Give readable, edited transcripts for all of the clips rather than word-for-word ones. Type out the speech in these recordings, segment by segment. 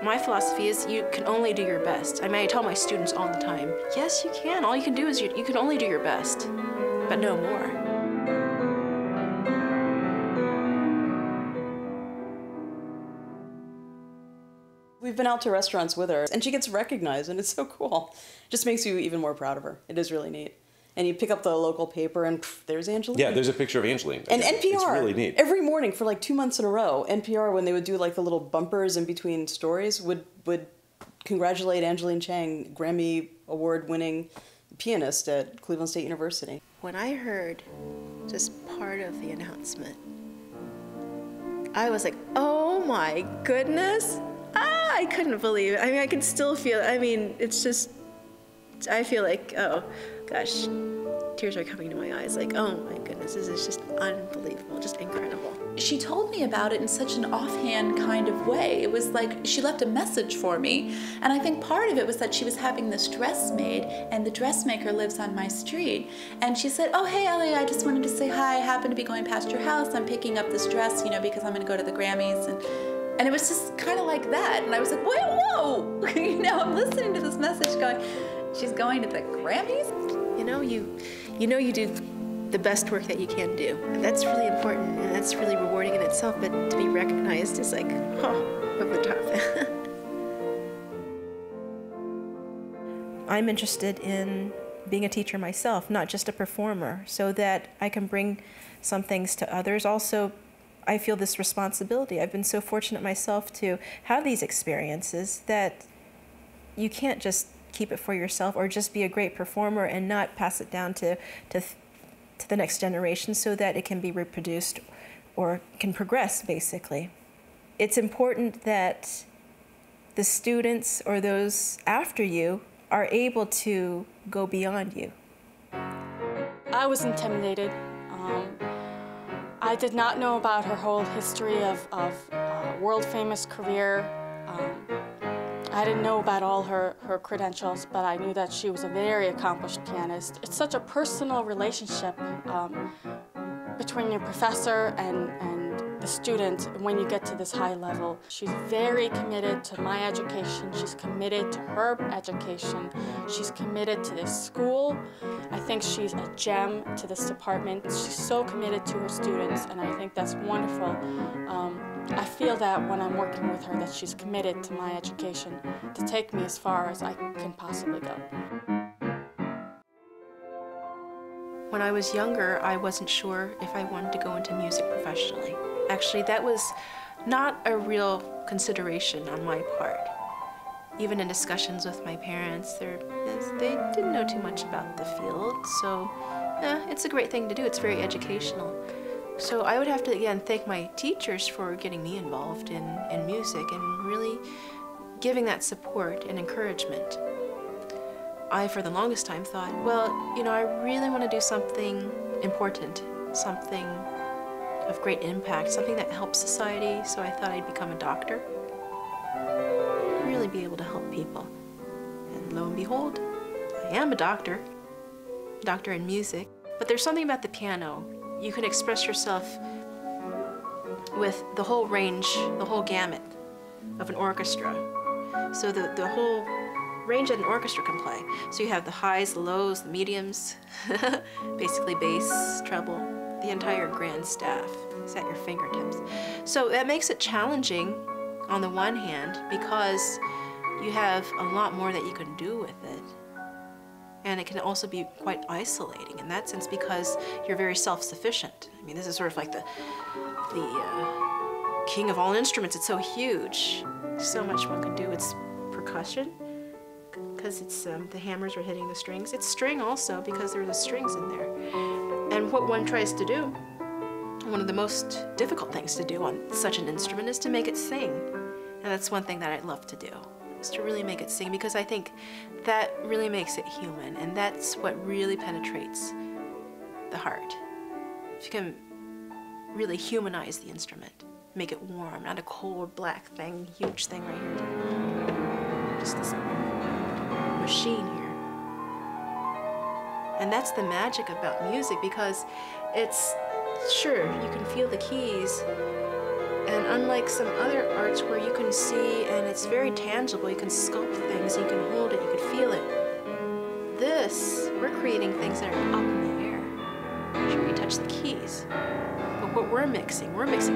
My philosophy is you can only do your best. I mean, I tell my students all the time, yes, you can. All you can do is you can only do your best, but no more. We've been out to restaurants with her, and she gets recognized, and it's so cool. It just makes you even more proud of her. It is really neat. And you pick up the local paper, and pff, there's Angelin. Yeah, there's a picture of Angelin. And NPR, it's really neat. Every morning for like 2 months in a row, NPR, when they would do like the little bumpers in between stories, would congratulate Angelin Chang, Grammy award-winning pianist at Cleveland State University. When I heard just part of the announcement, I was like, oh my goodness. I couldn't believe it. I mean, I can still feel it. I mean, it's just, I feel like, oh gosh, tears are coming to my eyes. Like, oh my goodness, this is just unbelievable, just incredible. She told me about it in such an offhand kind of way. It was like she left a message for me. And I think part of it was that she was having this dress made, and the dressmaker lives on my street. And she said, oh, hey, Ellie, I just wanted to say hi. I happen to be going past your house. I'm picking up this dress, you know, because I'm going to go to the Grammys. And it was just kind of like that. And I was like, whoa. You know, I'm listening to this message going, she's going to the Grammys? You know you do the best work that you can do. And that's really important, and that's really rewarding in itself, but to be recognized is like, oh, over the top. I'm interested in being a teacher myself, not just a performer, so that I can bring some things to others. Also, I feel this responsibility. I've been so fortunate myself to have these experiences that you can't just keep it for yourself or just be a great performer and not pass it down to the next generation so that it can be reproduced or can progress, basically. It's important that the students or those after you are able to go beyond you. I was intimidated. I did not know about her whole history of world-famous career. I didn't know about all her credentials, but I knew that she was a very accomplished pianist. It's such a personal relationship between your professor and the student when you get to this high level. She's very committed to my education. She's committed to her education. She's committed to this school. I think she's a gem to this department. She's so committed to her students, and I think that's wonderful. I feel that when I'm working with her, that she's committed to my education to take me as far as I can possibly go. When I was younger, I wasn't sure if I wanted to go into music professionally. Actually, that was not a real consideration on my part. Even in discussions with my parents, they didn't know too much about the field, so it's a great thing to do. It's very educational. So I would have to, again, thank my teachers for getting me involved in music and really giving that support and encouragement. I, for the longest time, thought, well, you know, I really want to do something important, something of great impact, something that helps society, so I thought I'd become a doctor. Really be able to help people. And lo and behold, I am a doctor in music. But there's something about the piano. You can express yourself with the whole range, the whole gamut of an orchestra. So the whole range that an orchestra can play. So you have the highs, the lows, the mediums, basically bass, treble, the entire grand staff is at your fingertips. So that makes it challenging on the one hand because you have a lot more that you can do with it. And it can also be quite isolating in that sense because you're very self-sufficient. I mean, this is sort of like the king of all instruments. It's so huge. So much one can do. It's percussion, because it's the hammers are hitting the strings. It's string also, because there are the strings in there. And what one tries to do, one of the most difficult things to do on such an instrument is to make it sing. And that's one thing that I'd love to do, is to really make it sing, because I think that really makes it human, and that's what really penetrates the heart. If you can really humanize the instrument, make it warm, not a cold black thing, huge thing right here. Just this machine here. And that's the magic about music, because it's, sure, you can feel the keys And unlike some other arts where you can see and it's very tangible, you can sculpt things, you can hold it, you can feel it. This, we're creating things that are up in the air. Sure, you touch the keys. But what we're mixing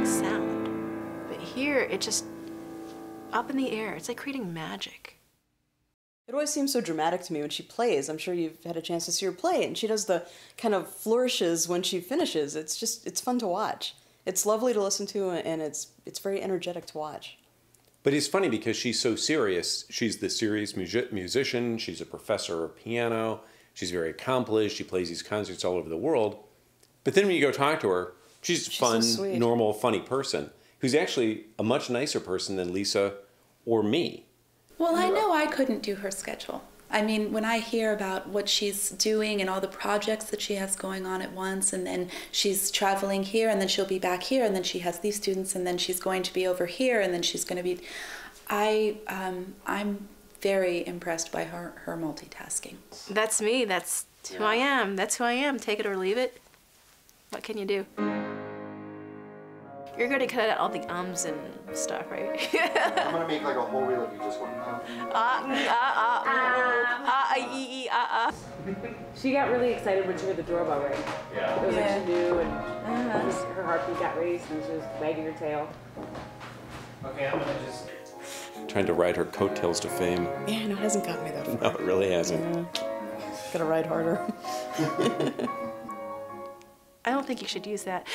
sound. But here, it's just up in the air. It's like creating magic. It always seems so dramatic to me when she plays. I'm sure you've had a chance to see her play, and she does the kind of flourishes when she finishes. It's fun to watch. It's lovely to listen to, and it's very energetic to watch. But it's funny because she's so serious. She's the serious musician. She's a professor of piano. She's very accomplished. She plays these concerts all over the world. But then when you go talk to her, she's a fun, so normal, funny person who's actually a much nicer person than Lisa or me. Well, I know I couldn't do her schedule. I mean, when I hear about what she's doing and all the projects that she has going on at once, and then she's traveling here, and then she'll be back here, and then she has these students, and then she's going to be over here, and then she's going to be... I'm very impressed by her multitasking. That's me. That's who I am. That's who I am. Take it or leave it. What can you do? You're going to cut out all the ums and stuff, right? I'm going to make like a whole reel of you just going, She got really excited when she heard the doorbell ring. Yeah. It was like she knew, and her heartbeat got raised, and she was wagging her tail. Okay, I'm going to just... Trying to ride her coattails to fame. Yeah, no, it hasn't gotten me that far. No, it really hasn't. Yeah. Gotta ride harder. I don't think you should use that.